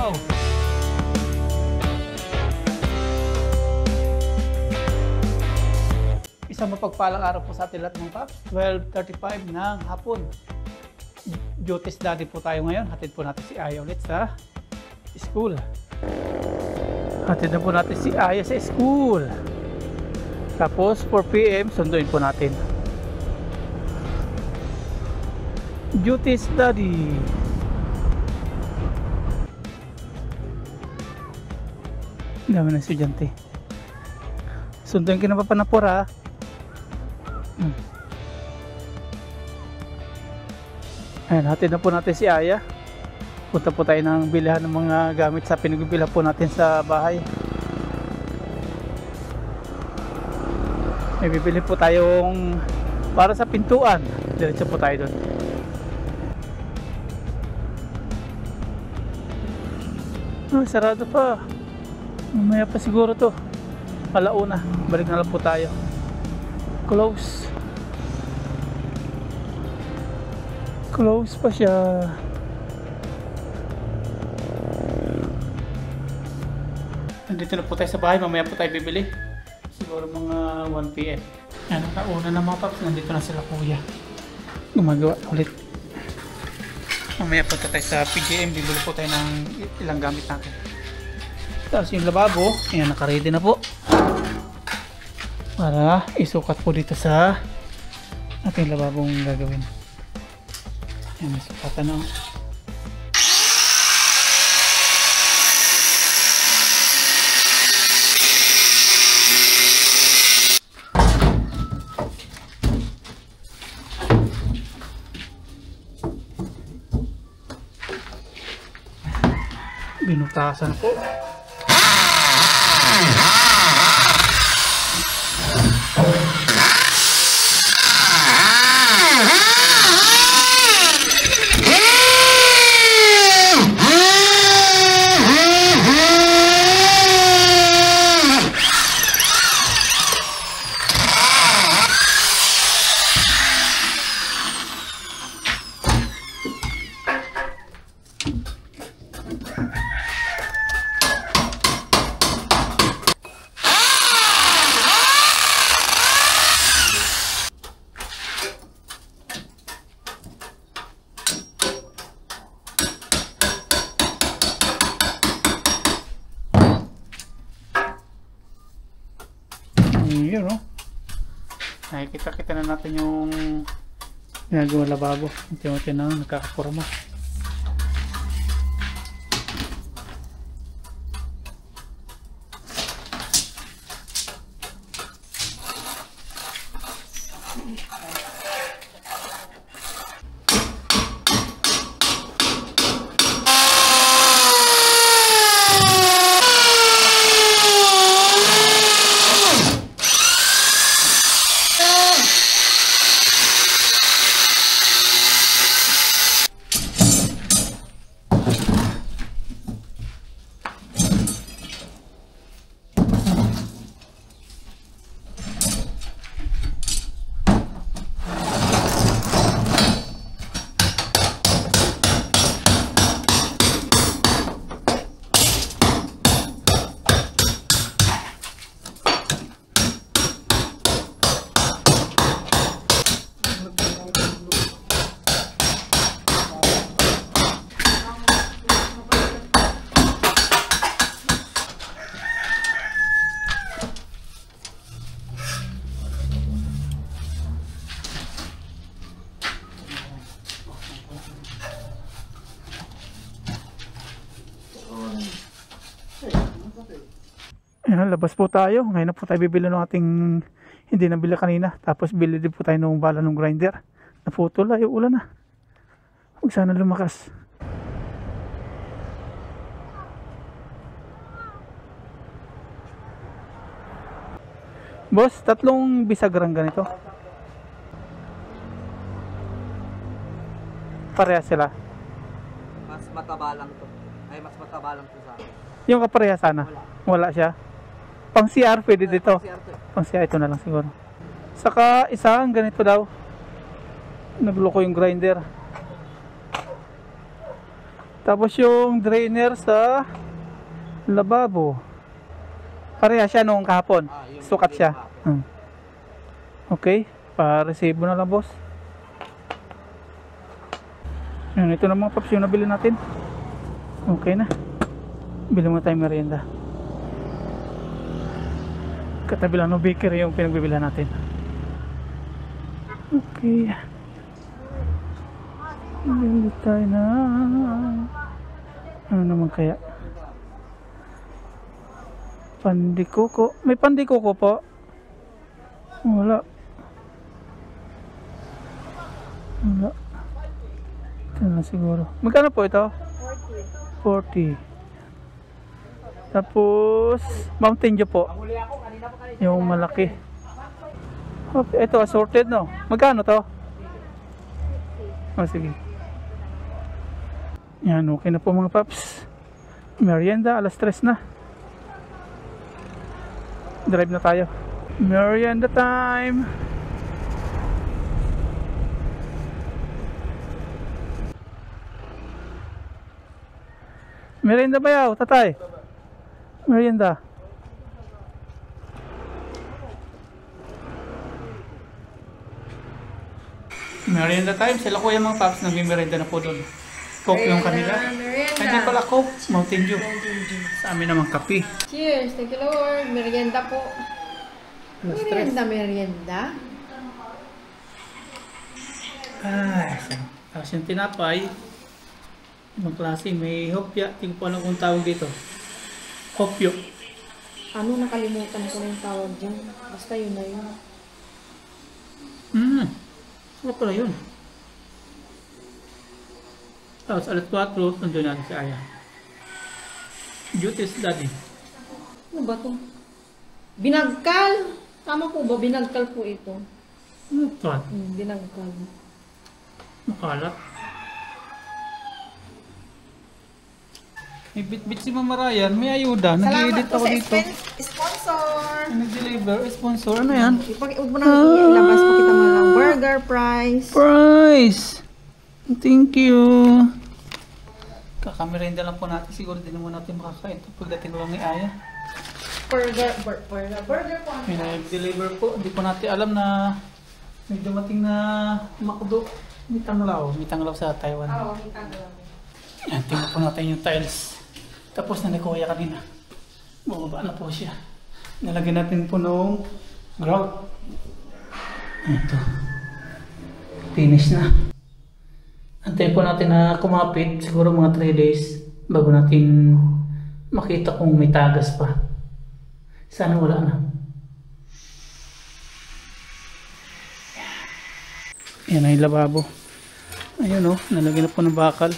Wow! Isang mapagpalang araw po sa ating lahat mga paps. 12:35 ng hapon. Duties daddy po tayo ngayon. Hatid po natin si Aya ulit sa school. Hatid na po natin si Aya sa school. Tapos 4 PM sunduin po natin. Duties daddy. Dami ng estudyante. Sunduin ka na pa panapura. Ayan, hatid na po natin si Aya. Punta po tayo ng bilihan ng mga gamit sa pinagbibilan po natin sa bahay. May bibili po tayong para sa pintuan. Diretso po tayo doon. Sarado pa. Mamaya pa siguro to. Alauna. Balik na lang po tayo. Close. Close pa siya. Nandito na po tayo sa bahay. Mamaya po tayo bibili. Siguro mga 1 PM. Yan, nauna na mga paps. Nandito na sila kuya. Gumagawa ulit. Mamaya po tayo sa PGM. Bibili po tayo ng ilang gamit natin. Tapos yung lababo. Yan, nakaready na po. Para isukat po dito sa ating lababong gagawin. Yan, may sukatan na. Binutasan po. Yun, no? Nakikita-kita na natin yung ginagawa lababo. Unti-unti na nakakaporma. Ayan, labas po tayo. Ngayon na po tayo bibili ng ating hindi nabili kanina. Tapos bili din po tayo ng bala ng grinder. Naputol, ayaw ulan na. Huwag sana lumakas. Boss, 3 bisagrang ganito. Pareha sila. Mas mataba lang to. Ay, mas mataba lang to sa akin. Yung kapareha sana? Wala siya. Pang CR pwede dito. Pang CR ito na lang siguro. Saka isang ganito daw. Nagloko yung grinder. Tapos yung drainer sa lababo. Pareha siya nung kahapon. Yung Sukat siya. kahapon. Okay. Pa-resibo na lang, boss. Yan, ito na mga paps yung nabili natin. Okay na. Bili mo tayong merienda. Katabi lang ng bakery yung pinagbibila natin. Okay. Bili tayo na. Ano naman kaya? Pandikoko. May pandikoko po? Wala. Wala. Ito na siguro. Magkano po ito? 40. Tapos Mountain Dew po. Yung malaki. Ito assorted, no? Magkano to? Oh, sige. Yan, okay na po mga paps. Merienda, alas 3 na. Drive na tayo. Merienda time. Merienda ba yaw, tatay? Merienda. Merienda time. Sila kuya mga paps nag-merienda na po doon. Coke yung kanila. Hindi pala Coke, Mountain Dew. Sa amin naman kape. Cheers, thank you Lord. Merienda po. Merienda. Ay, tapos yung tinapay. Ibang klase, may hopya. Tingin po alam kung tawag dito. Hopyo. Ano, nakalimutan ko na yung tawag dyan. Basta yun na yun. Ano pala yun? Tapos alas 4, nandun natin si Aya. Duties daddy. Ano ba to? Binagkal! Tama po ba? Binagkal po ito. Ano ito? Binagkal. Makalat. May bit-bit si Mama Ryan. May ayuda. Nag-edit ako dito. Sponsor! Nag-deliver. Sponsor. Ano yan? Huwag mo nang ilabas. Pakita mo lang. Burger price. Price! Thank you. Kakamerenda lang po natin. Siguro din naman natin makakain. Ito pagdating lang ni Aya. Burger po. May nag-deliver po. Hindi po natin alam na may dumating na McDo. May tanglaw. May tanglaw sa Taiwan. Oo, kita ko lang. Yan, tingnan po natin yung tiles. Tapos na ni Kuya kanina. Bumaba na po siya. Nalagyan natin po nung grout. Ito. Finish na. Antayin po natin na kumapit. Siguro mga 3 days. Bago natin makita kung may tagas pa. Sana wala na. Yan ay lababo. Ayun o, nalagyan na po ng bakal.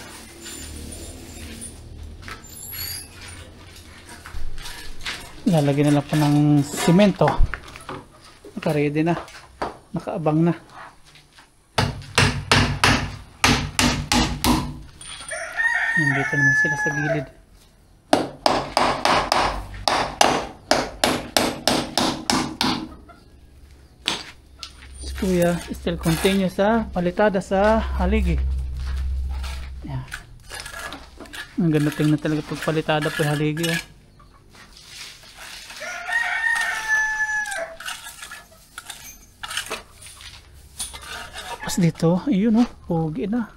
Lalagyan na lang po ng simento. Naka-ready na. Nakaabang na. Nandito naman sila sa gilid. Si Kuya still continue sa palitada sa haligi. Yan. Ang ganda tingnan talaga pag palitada po yung haligi. Oh. Dito, ayun oh, pogi na.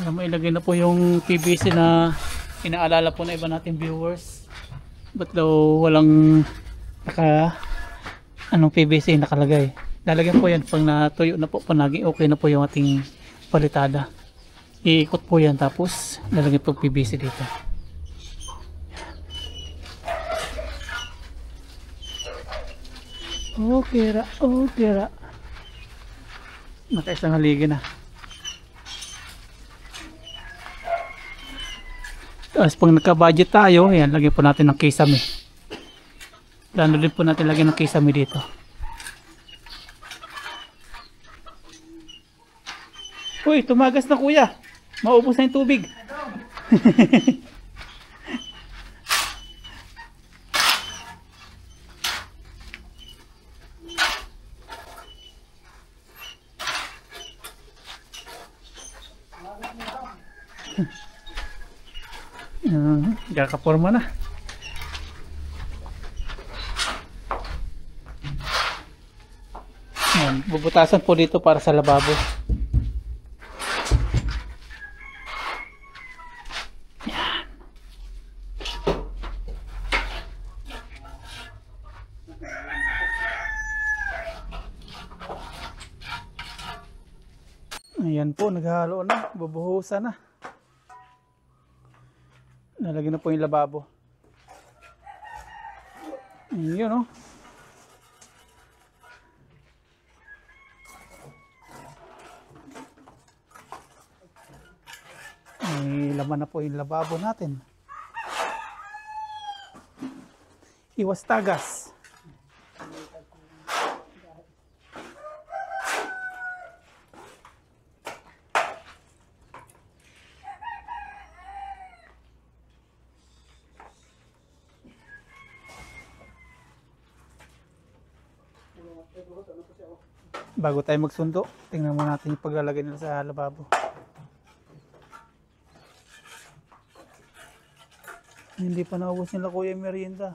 Alam mo, ilagay na po yung PVC na inaalala po na iba natin viewers. Ba't daw walang anong PVC nakalagay? Lalagyan po yan pag natuyo na po, naging okay na po yung ating palitada. Iikot po yan tapos lalagyan po PVC dito. Okay ra, okay ra. Nakaisang haligi na. Tapos pag nagka-budget tayo, ayan, lagyan po natin ng kisame. Plano din po natin lagyan ng kisame dito. Uy, tumagas na kuya. Maubos na yung tubig. Kakaporma na. Ayan, bubutasan po dito para sa lababo. Ayan po, naghahalo na, bubuhusan na. Nalagyan na po yung lababo. Yun, oh. May laman na po yung lababo natin. Iwas tagas. Bago tayo magsundo, tingnan mo natin yung paglalagay nila sa lababo. Hindi pa naubos nila kuya yung merienda.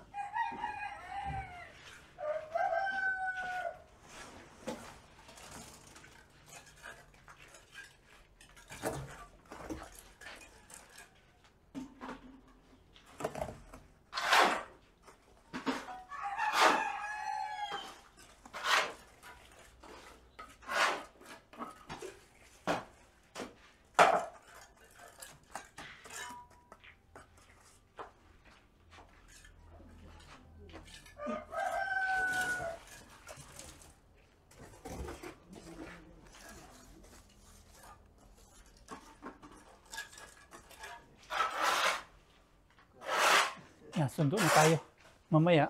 Yan, sundo na tayo. Mamaya,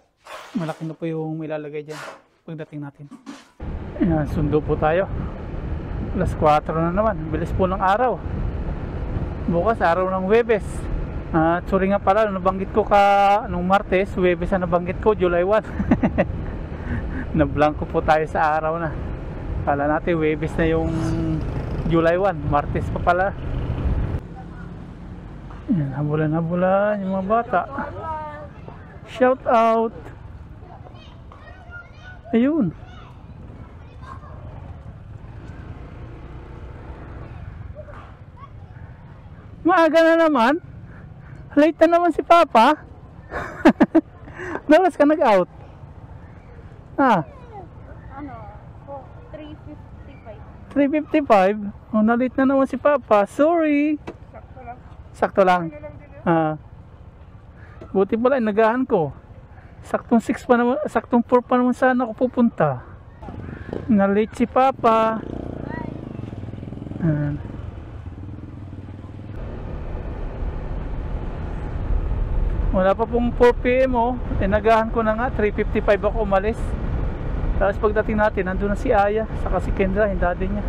malaki na po yung ilalagay dyan pagdating natin. Yan, sundo po tayo. Alas 4 na naman. Bilis po ng araw. Bukas, araw ng Huwebes. Sorry nga pala, nabanggit ko nung Martes, Huwebes na nabanggit ko, July 1. Nablangko po tayo sa araw na. Kala natin, Huwebes na yung July 1. Martes pa pala. Yan, habulan-habulan yung mga bata. Shout out. Ayun. Maaga na naman. Late na naman si Papa. Nalas ka nag-out? Ano? 3:55. 3:55? Oh, na-late na naman si Papa. Sorry. Sakto lang. Buti pala inagahan ko. Saktong 6 pa naman, saktong 4 pa naman sana ako pupunta. Na-late si Papa. Wala pa pong 4 PM oh. Inagahan ko na nga, 3:55 ako umalis. Tapos pagdating natin, nandun na si Aya, saka si Kendra, yung daddy niya.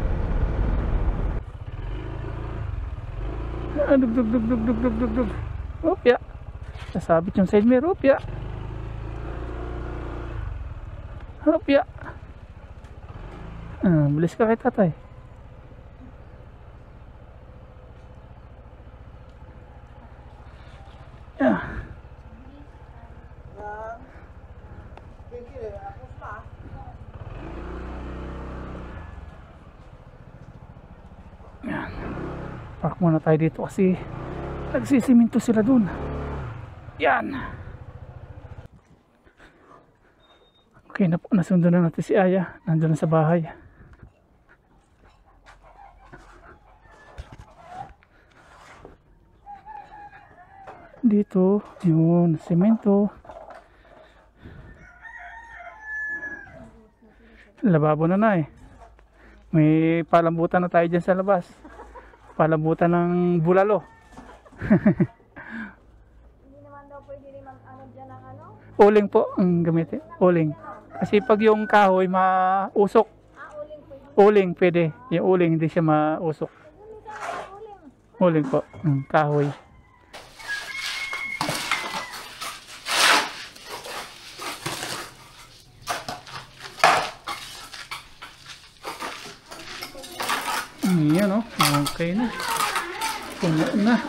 Dug. Opya. Nasabit yung side mirror, opya. Opya. Bilis ka kay tatay. Park muna tayo dito kasi nagsisiminto sila dun. Yan. Okay na po, nasundo na natin si Aya. Nandun na sa bahay. Dito, yun, semento. Lababo na eh. May palambutan na tayo dyan sa labas. Palambutan ng bulalo. Hindi naman daw pwede rin ano dyan ang ano? Uling po ang gamitin. Uling. Kasi pag yung kahoy mausok. Uling pwede. Uling pwede. Yung uling hindi siya mausok. Uling po. Kahoy. Yan o. Okay na. Puno na.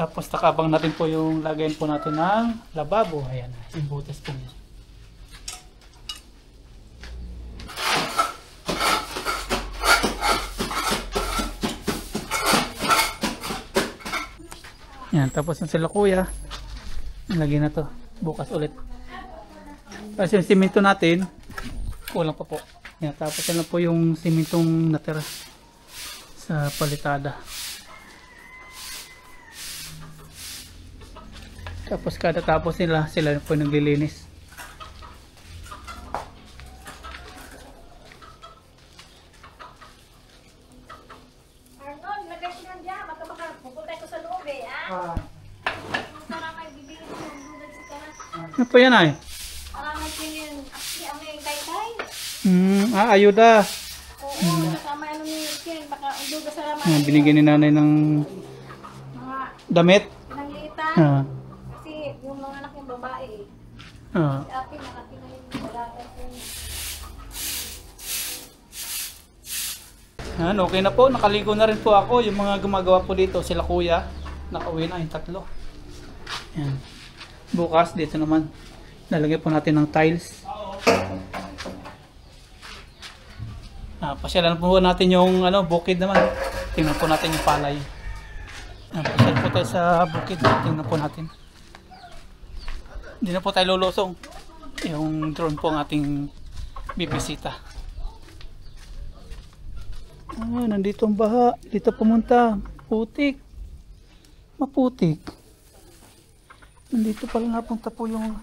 Tapos nakabang natin po yung lagayan po natin ng lababo. Ayan, yung butas po niya. Yan, tapos na sila kuya. Lagyan na to. Bukas ulit. Kasi yung simento natin, kulang pa po. Yan, tapos na po yung simentong natira sa palitada. Tapos kada tapos nila, sila po naglilinis. Arnold, lagay ko nandiyan. Baka pupunta ko sa loob eh, ah. Para may bibili ko yung dulag sa kanan. Ano po yan ay? Para may pinin, ang may kay-kay. Ayuda. Oo, kasama ano ni Ken. Baka ang duga sa laman. Binigyan ni nanay ng Mga damit. pinanglitan. Ah. Kasi yung mga anak yung babae eh. Ah. Si Ate, malaki na yung dalaga ko. Yan, okay na po. Nakaligo na rin po ako. Yung mga gumagawa po dito, sila kuya. Nakauwi na yung tatlo. Yan. Bukas, dito naman. Lalagyan po natin ng tiles. Pasyalan po natin yung bukid naman. Tingnan po natin yung palay. Pasyal po tayo sa bukid. Tingnan po natin. Hindi na po tayo lulusong. Yung drone po ang ating bibisita. Nandito ang baha. Dito pumunta. Putik. Maputik. Nandito pala napunta po yung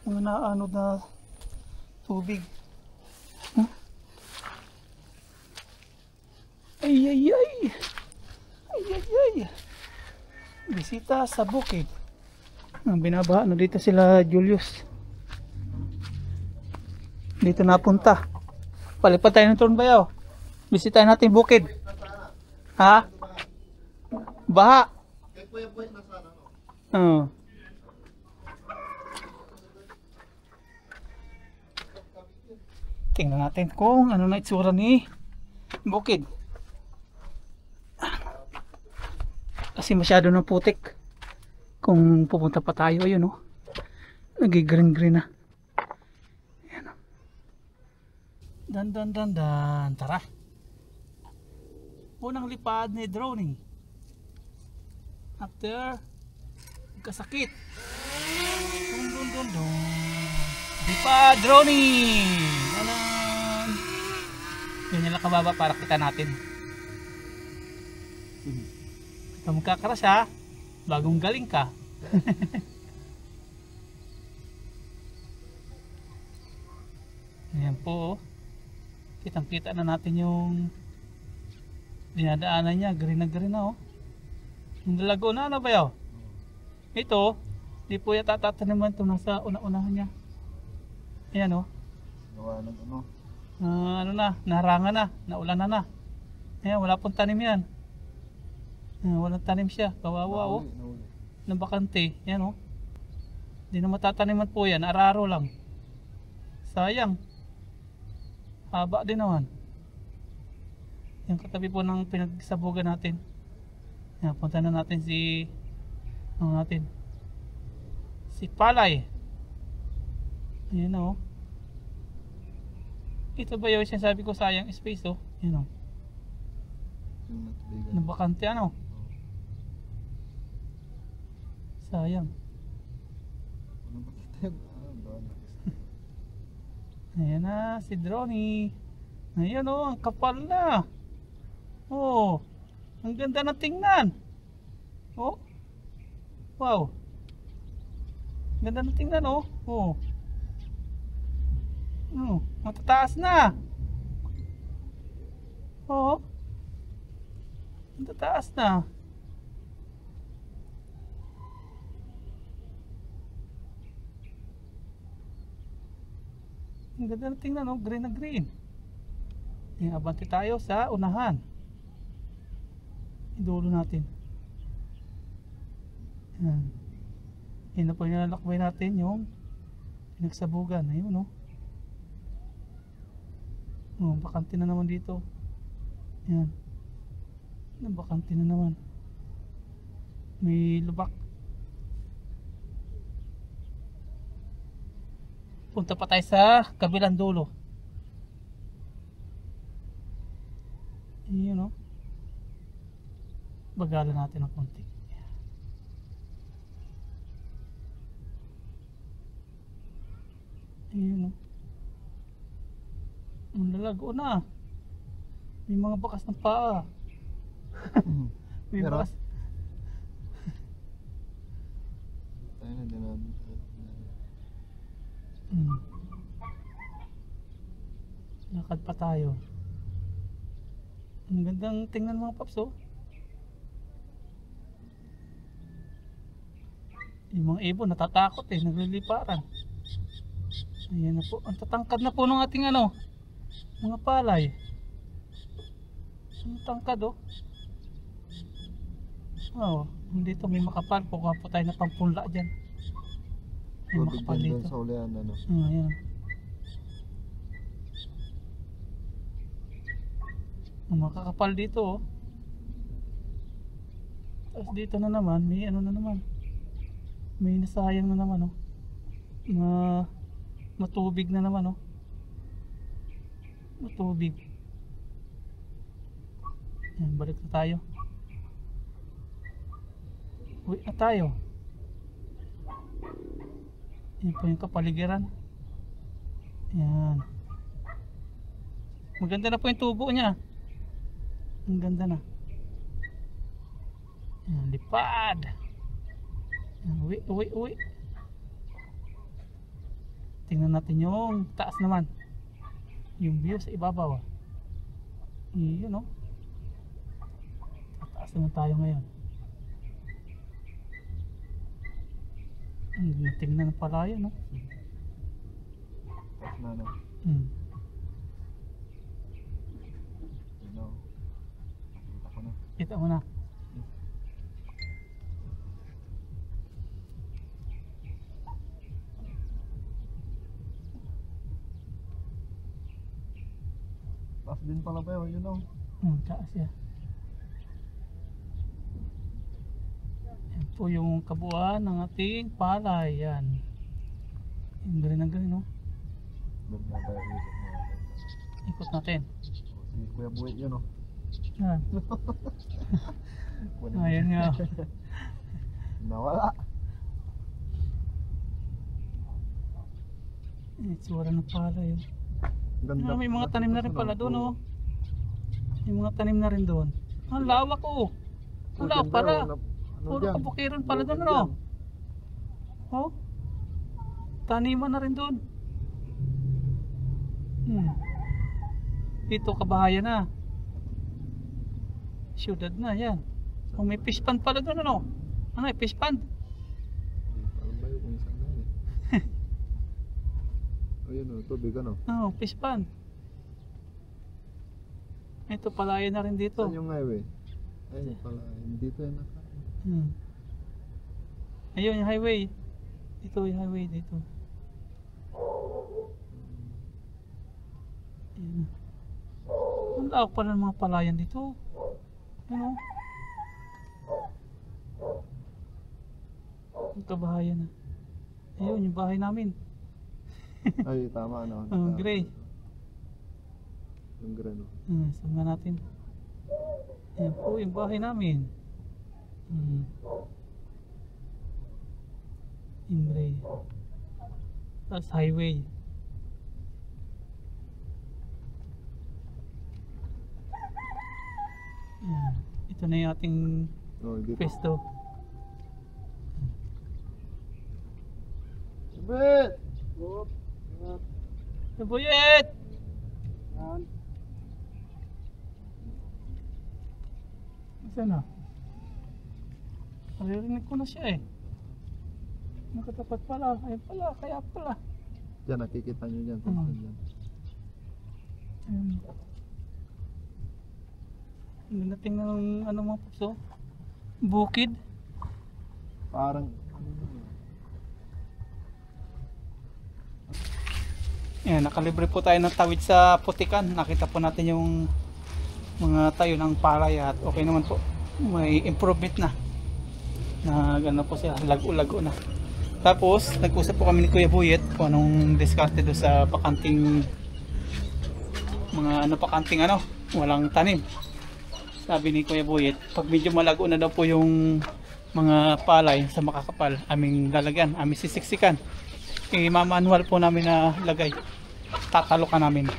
mga naano na tubig. Huh? Ay ay ay. Ay ay ay. Bisita sa bukid. Ang binabaha na dito sila Julius. Dito napunta. Palipat tayo ng turn bayaw. Bisitahin natin bukid. Ha? Baha. Oo. Tingnan natin kung ano na itsura ni bukid. Kasi masyado ng putik. Kung pupunta pa tayo, ayun oh. Nag-green green na. Ayan oh. Dan. Tara. Unang lipad ni drone. After kasakit. Dun. Lipad drone. Alam. Yun nila kababa para kita natin. Ito magkakaras ha. Bagong galing ka. Ayan po. Kitang kita na natin yung dinadaanan niya. Green na oh. Yung dalago na ano ba yun? Ito. Di po yata tataniman ito nasa una-unahan niya. Ayan oh. Naharangan na. Naulan na. Ayan, wala pong tanim yan. Walang tanim siya. Kawawa oh. Nabakante. Yan oh. Hindi na matataniman po yan. Araro lang. Sayang. Haba din naman. Yung katabi po ng pinagsabugan natin. Yan, punta na natin si si Palay. Ayan oh. Ito ba yung sinasabi ko sayang space oh. Yan oh. Nabakante ano. Sayang. Ayan na si Droney. Ayan oh, ang kapal na. Oh, ang ganda na tingnan. Oh, wow. Ganda na tingnan oh. Oh. Oh, matataas na. Oo. Matataas na. Ang ganda na tingnan, no? Green na green. Abante tayo sa unahan. Idulo natin. Yan. Yan na po yung nalalakbay natin, yung pinagsabugan. Ayun, no? Oh, bakante na naman dito. Yan. Bakante na naman. May lubak. Punta pa tayo sa kabilang dulo. Yun, no? Bagalan natin ng konti. Ayun, no? Ang lalago na. May mga bakas ng paa. May Pero, bakas. tayo na din. Lakad pa tayo. Ang gandang tingnan mga paps, oh. Yung mga ibon natatakot eh, nagliliparan. Ayan na po, ang tatangkad na po ng ating ano, mga palay. Ang tangkad, oh. Oh, dito may makapal, kukuha po tayo na pampunla dyan. May Tubig makapal din dito. doon sa ulian, ano. Ayan. Ang makakapal dito, oh. Tapos dito na naman, may ano na naman. May nasayang na naman, oh. Matubig na naman, oh. Matubig. Ayan, balik na tayo. Uwi na tayo. Yan po yung kapaligiran. Yan. Maganda na po yung tubo niya. Ang ganda na. Yan, lipad. Yan, uwi. Tingnan natin yung taas naman. Yung view sa ibabaw. Yun, no? Taas naman tayo ngayon. Tingnan pala yun, no? Tapos na, ano. Ano. Kita ko na. Kita mo na. Taas din pala ba yun, oh. Taas yan. Yan po yung kabuuan ng ating palay. Yan. Yung galing, no? Doon na tayo isip mo. Ikot natin. Si Kuya Buhay yun, oh. Yan. Ayan nga. Nawala. Itsura ng palay. Ganda. May mga tanim na rin pala doon, oh. May mga tanim na rin doon. Ang lawak, oh. Ang lawak pala. Puro kabukiran pala doon, ano? Oh. Taniman na rin doon. Dito kabahayan na. Siyudad na, yan. Oh, may fish pond pala doon, ano? Ano, fish pond? Alam ba yun kung saan na yun? Ayun, oh, tubig, ano? Oh, fish pond. Ito, palayan na rin dito. Saan yung highway? Ayun pala, dito yan naka. Ayun yung highway. Dito yung highway dito. Ayun. Ang lawak pala ng mga palayan dito. Ano? Ang kabahayan na. Ayun yung bahay namin. Ay, tama, ano? Ang gray. Yung gray, no? Sama natin. Ayan po yung bahay namin. In gray. Tapos highway. Ayan. Ito na yung ating Oh, dito. pesto. Sabit! Buyet! Saan na? Naririnig ko na siya eh. Nakatapat pala. Ayun pala. Kaya pala. Diyan, nakikita nyo dyan. Dyan. Ayun. Hindi natin ng ano mga puso. Bukid. Parang, Ayan, nakalibre po tayo ng tawid sa Putikan. Nakita po natin yung mga tayo ng palay at okay naman po. May improvement na gano'n po siya, lago-lago na. Tapos, nag-usap po kami ni Kuya Buyet kung anong diskarte doon sa pakanting pakanting walang tanim. Sabi ni Kuya Buyet, pag medyo malago na daw po yung mga palay sa makakapal, aming lalagyan, aming sisiksikan. Mamanual po namin na lagay. Tatalokan namin.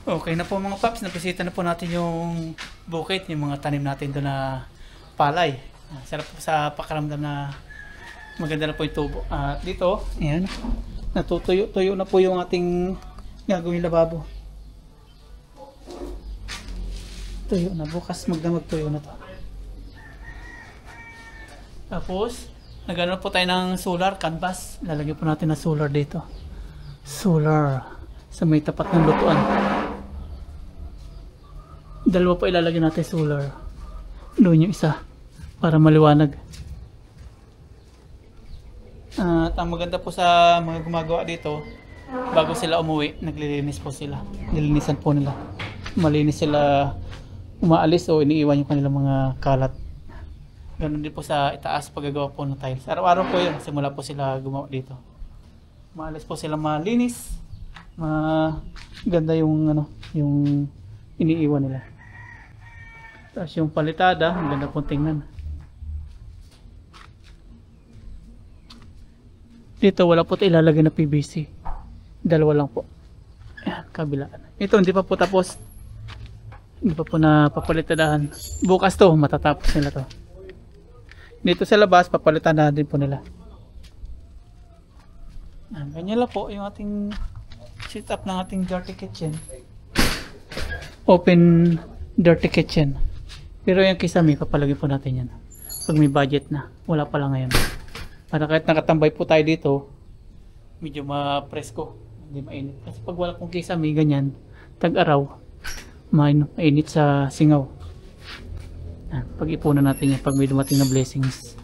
Okay na po mga paps, nabisita na po natin yung bukid, yung mga tanim natin doon na palay. Sarap po sa pakaramdam na maganda na po yung tubo. At dito, ayan, natutuyo-tuyo na po yung ating gagawin lababo. Tuyo na, bukas magdamag-tuyo na to. Tapos, nagano po tayo ng solar canvas. Lalagyan po natin ng solar dito. Solar sa may tapat ng lutuan. Dalawa po ilalagay natin solar. Doon yung isa para maliwanag. At ang maganda po sa mga gumagawa dito, bago sila umuwi, naglilinis po sila. Nilinisan po nila. Malinis sila umaalis o iniiwan yung kanilang mga kalat. Ganun din po sa itaas paggagawa po ng tiles. Araw-araw po yun, simula po sila gumawa dito. Maalis po sila malinis. Maganda yung yung iniiwan nila. Tapos yung palitada, maganda pong tingnan. Dito wala po tayo ilalagay na PVC. Dalawa lang po. Ayan, kabilaan. Ito hindi pa po tapos. Hindi pa po napapalitadahan. Bukas to, matatapos nila to. Dito sa labas, papalitan na din po nila. Ganyan lang po yung ating setup ng ating dirty kitchen. Open dirty kitchen. Pero yung kisame, papalagay po natin yan. Pag may budget na. Wala pa lang ngayon. Para kahit nakatambay po tayo dito, medyo ma-presko. Hindi mainit. Kasi pag wala pong kisame, ganyan, tag-araw, mainit sa singaw. Pag-ipunan natin yan pag may dumating na blessings.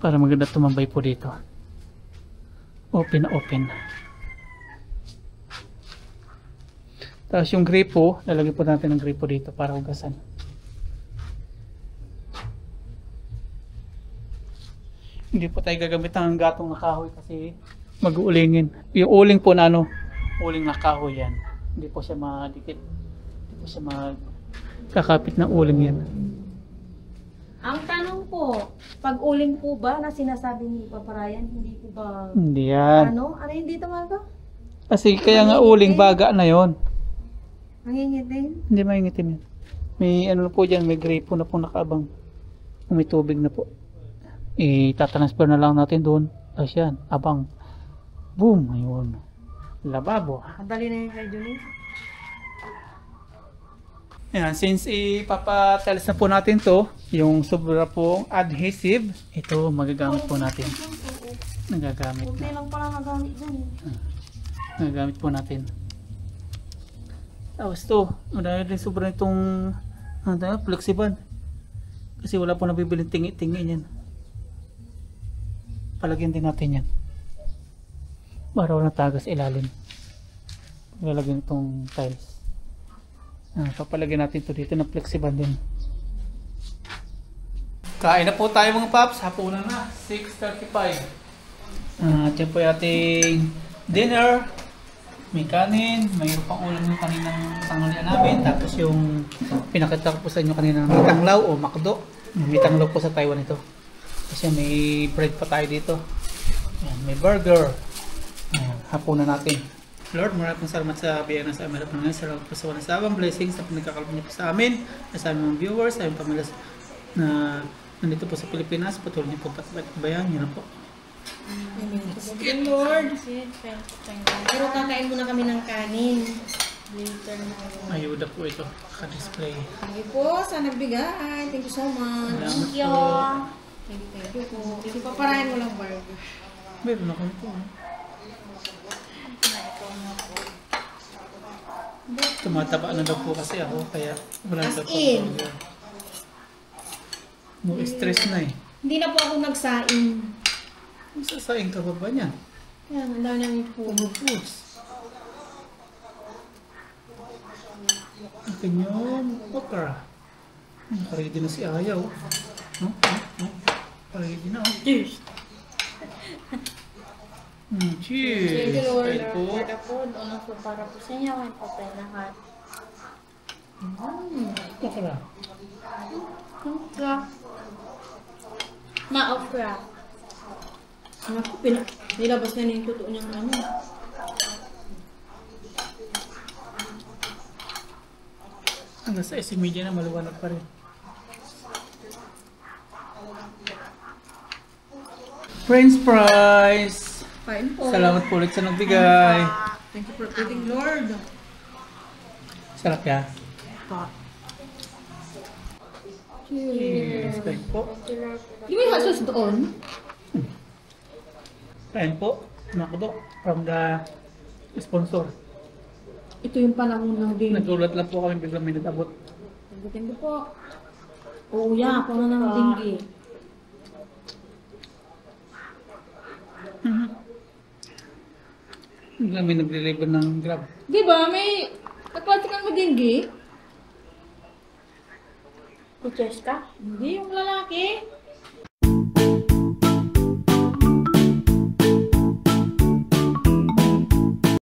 Para maganda tumambay po dito. Open na open. Tapos yung gripo, lalagyan po natin ng gripo dito para hugasan. Hindi po tayo gagamit ng gatong na kahoy kasi mag-uulingin. Yung uling po na uling na kahoy yan. Hindi po siya madikit. Hindi po siya kakapit ng uling yan. Ang tanong po, pag uling po ba na sinasabi ni Papa Ryan, hindi po ba... Hindi yan. Ano hindi tawag? Kasi kaya nga uling baga na yon. Nangingitim? Hindi maingitim yan. May na po dyan, may gripo na po nakaabang. May tubig na po. Itatransfer na lang natin doon. Tapos yan, abang. Boom! Ayun. Lababo. Ang dali na yun kay Julie. Ayan, since ipapatiles na po natin to, yung sobra pong adhesive, ito magagamit po natin. Nagagamit Kunti na. lang pala nagamit dyan. Nagagamit po natin. Tapos to, dahil din sobra itong flexible. Kasi wala po nabibiling tingi-tingi yan. Palagyan din natin yan. Para walang tagas ilalim. Lalagyan itong tiles. Papalagyan natin ito dito ng flexible din. Kain na po tayo mga paps. Hapunan na. 6:35. At yan po yung ating dinner. May kanin. Mayroon pang ulam yung kaninang tanghalian namin. Tapos yung pinakita ko po sa inyo kanina ng mitanglaw o makdo. Mitanglaw po sa Taiwan ito. Kasi may bread pa tayo dito. Ayan, may burger. Ayan, hapunan natin. Lord, maraming salamat sa biyaya sa amin. Salamat po sa walang sawang blessings na pinagkakalap niyo po sa amin, sa aming mga viewers, sa aming pamilya na nandito po sa Pilipinas. Patuloy niyo po patbayan. Yan po. Thank you, Lord. Pero kakain muna kami ng kanin. Later na. Ayuda po ito. Ka-display. Thank you po sa nagbigay. Thank you so much. Salamat Yo. po. Thank you po. Hindi paparahin mo lang, Barbie. Meron ako po. Tumataba na daw po kasi ako, kaya wala As daw po. in? Mo stress na eh. Hindi na po ako nagsaing. Sasaing ka pa ba niyan? Yan, ang dami namin po. Foods. Ang kanyang okra. Ready na si Ayaw. Ready na. Cheers! Cheers! Thank you, Lord. Kain po. For the food, ano po para po sa inyo, may patay lahat. Okra. Okra. Ma-okra. Anak ko, nilabas na yung totoo niyang ano. Hanggang sa media na maluwanag pa rin. French fries! Kain po. Salamat po ulit sa nagbigay. Thank you for feeding, Lord. Sarap ya. Cheers. Yes, kain po. Di ba yung sauce doon? Kain po. Nakudok from the sponsor. Ito yung panahon ng din. Nagulat lang po kami biglang may nag-abot. Thank you po. Oo, yeah. Panahon ng dinggi. Biglang may nag-deliver ng Grab. Di ba? May nagpatikan mo dinggi? Kuches ka? Hindi, yung lalaki.